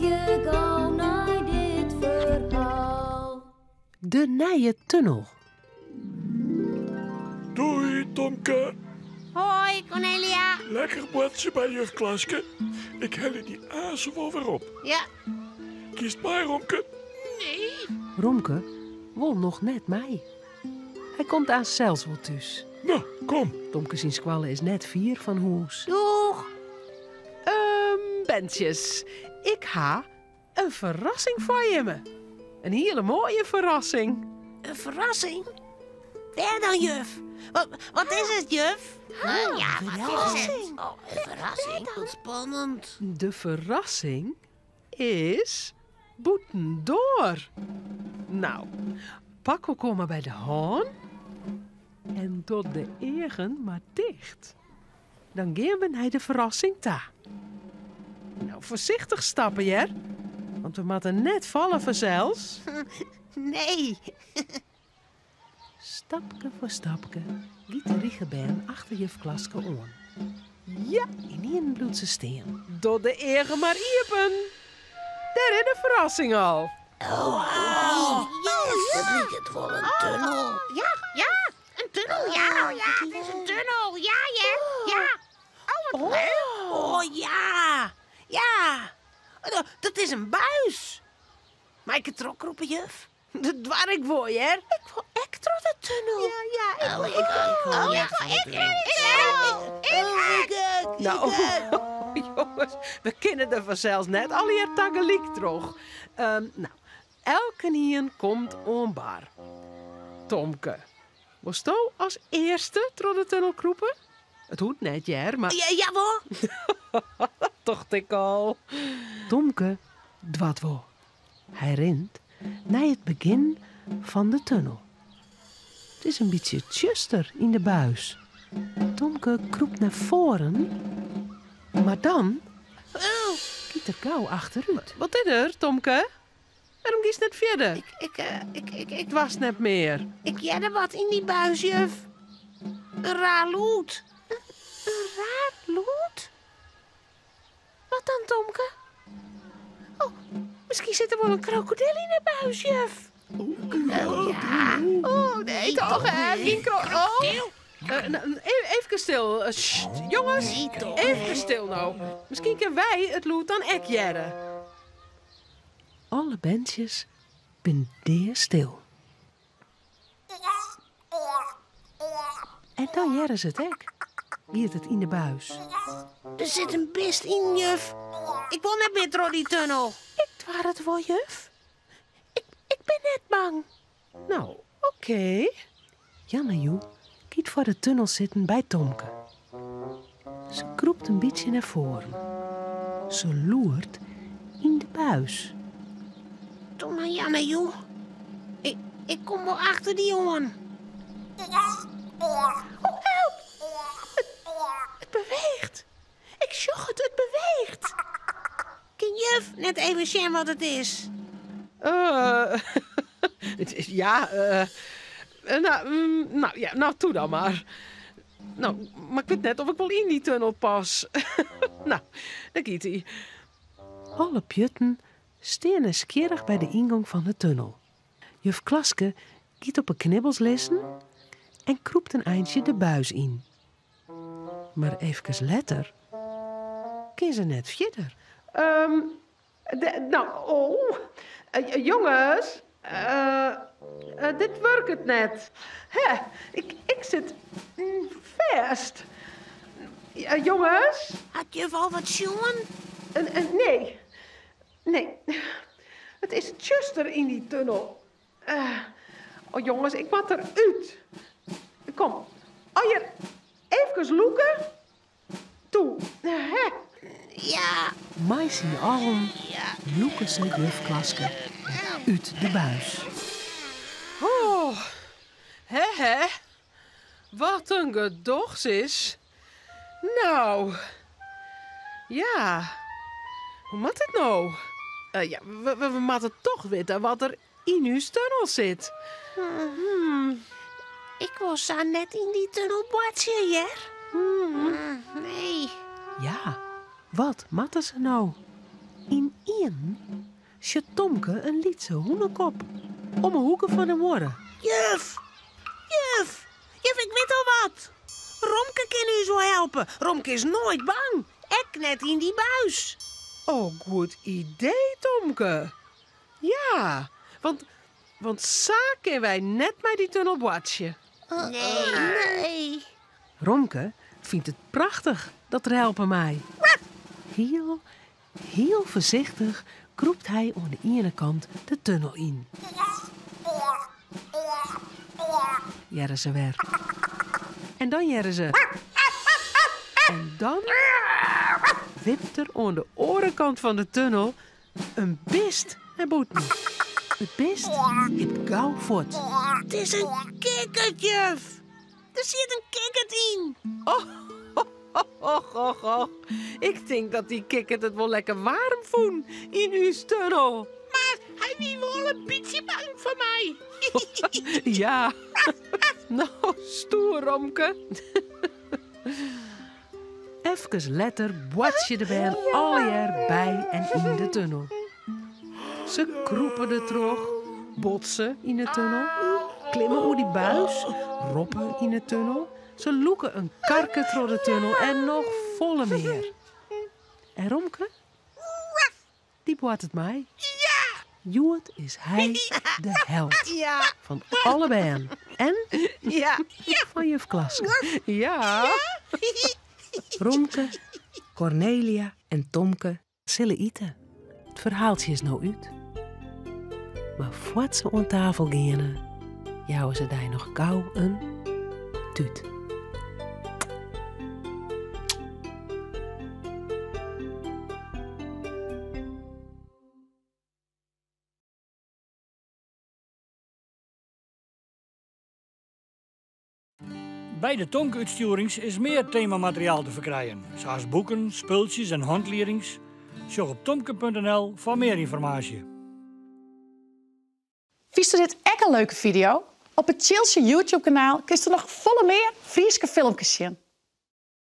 je gauw naar dit verhaal. De nije tunnel. Doei, Tomke. Hoi, Cornelia. Lekker botsen bij juf Klaske. Ik hel die azen wel weer op. Ja. Kiest maar, Romke. Nee. Romke wil nog net mij. Hij komt aan zelfs wel thuis. Nou, kom. Tomke zijn squallen is net 4 van hoes. Doeg. Bentjes, ik ha een verrassing voor je me. Een hele mooie verrassing. Een verrassing? Waar dan, juf? Wat is het, juf? Ja, wat is het? Oh, een verrassing? Wat spannend. De verrassing is Boetendoor. Nou, Pakko komen bij de haan en tot de egen maar dicht. Dan gaan we naar de verrassing ta. Nou, voorzichtig stappen, Jer. Want we moeten net vallen vanzelfs. Nee. Stapke voor stapke giet de Riegebeen achter juf Klaske aan. Ja, in één bloed ze steen. Door de egen maar iepen. Daar is de verrassing al. Oh, yes. Dat lijkt het wel een tunnel. Ja. Een tunnel, ja. Oh, ja, het is een tunnel. Ja. Oh, wat leuk. Oh, ja. Ja. Dat is een buis. Mag ik het trok roepen, juf? Dat waar ik voor, Jer. Ik wil echt door de tunnel. Ja. Ik Nou, jongens, we kennen er vanzelfs net al hier tegelijk terug. Nou, elke hien komt onbaar. Tomke, moest jou als eerste door de tunnel kroepen? Het hoeft net, Jer, maar... Ja, hoor. Dat dacht ik al. Tomke dwat wel. Hij rent naar het begin van de tunnel. Het is een beetje tjuster in de buis. Tomke kroept naar voren, maar dan kiet er gauw achteruit. Wat is er, Tomke? Waarom kies net verder? Ik was net meer. Ik jette wat in die buis, juf. Een raar lood. Een raar lood? Wat dan, Tomke? Oh, misschien zit er wel een krokodil in de buis, juf. Oh, ja. Oh, nee, toch, hè? Geen krokodil. Even stil. Jongens, Nee, toch? even stil nou. Misschien kunnen wij het lood dan ek jaren. Alle bandjes ben deer stil. En dan jaren ze het ek. Giert het in de buis. Er zit een beest in, juf. Ik wil net meer door die tunnel. Ik waar het wel, juf. Ik ben net bang. Nou, oké. Jan en Joe kiet voor de tunnel zitten bij Tomke. Ze kroept een beetje naar voren. Ze loert in de buis. Doe maar, Janne, joh. Ik kom wel achter die jongen. Oh, help! Het beweegt. Ik zag het, het beweegt. Kan juf net even zien wat het is? Het is, ja, nou, doe dan maar. Nou, maar ik weet net of ik wel in die tunnel pas. Nou, daar giet hij. Alle pjutten staan nieuwsgierig bij de ingang van de tunnel. Juf Klaske giet op een knibbels lezen en kroept een eindje de buis in. Maar even later kan ze net verder. Jongens, dit werkt het net. Hè, ik zit vast. Jongens? Had juf al wat jongen? Nee. Het is tjuster in die tunnel. Jongens, ik moet eruit. Kom, hier even loeken. Toe. Hè. Ja. Mais in allen loeken ze juf Klaske uit de buis. Oh, hè. Wat een gedochts is. Nou, ja, hoe moet het nou? We moeten toch weten wat er in uw tunnel zit. Ik was daar net in die tunnel botsen, Jer. Nee. Ja, wat matten ze nou? In ien sjut Tomke een lietse hoenekop om een hoeken van de woorden. Juf, ik weet al wat. Romke kan u zo helpen. Romke is nooit bang. Ik net in die buis. Oh, goed idee, Tomke. Ja, want zo kunnen wij net bij die tunnel watchen. Nee. Romke vindt het prachtig dat er helpen mij. Heel voorzichtig kroept hij aan de ene kant de tunnel in. Jerren ze weer. En dan jerren ze. En dan wipt er aan de orenkant van de tunnel een beest naar boeten. Het beest heeft gauw voort. Het is een kikkerd, juf. Er zit een kikkerd in. Och. Ik denk dat die kikkerd het wel lekker warm voelt in uw tunnel. Maar hij wil wel een beetje bang voor mij. Ja. Nou, stoer, Romke. Even later watch je de band alweer bij en in de tunnel. Ze kroepen er terug, botsen in de tunnel, klimmen over die buis, roppen in de tunnel. Ze loeken een karken door de tunnel en nog volle meer. En Romke? Die boeit het mij. Ja! Joet is hij de held Ja. van alle bijen. En Ja. van juf Klaske. Ja. Romke, Cornelia en Tomke zullen eten. Het verhaaltje is nou uit. Maar voordat ze aan tafel gaan, jouwen ze daar nog gauw een tuut. Bij de Tomke-uitstuurings is meer themamateriaal te verkrijgen, zoals boeken, spultjes en handleerings. Zoek op tomke.nl voor meer informatie. Vies je dit echt een leuke video? Op het Chilsje YouTube-kanaal kun je nog volle meer Frieske filmpjes zien.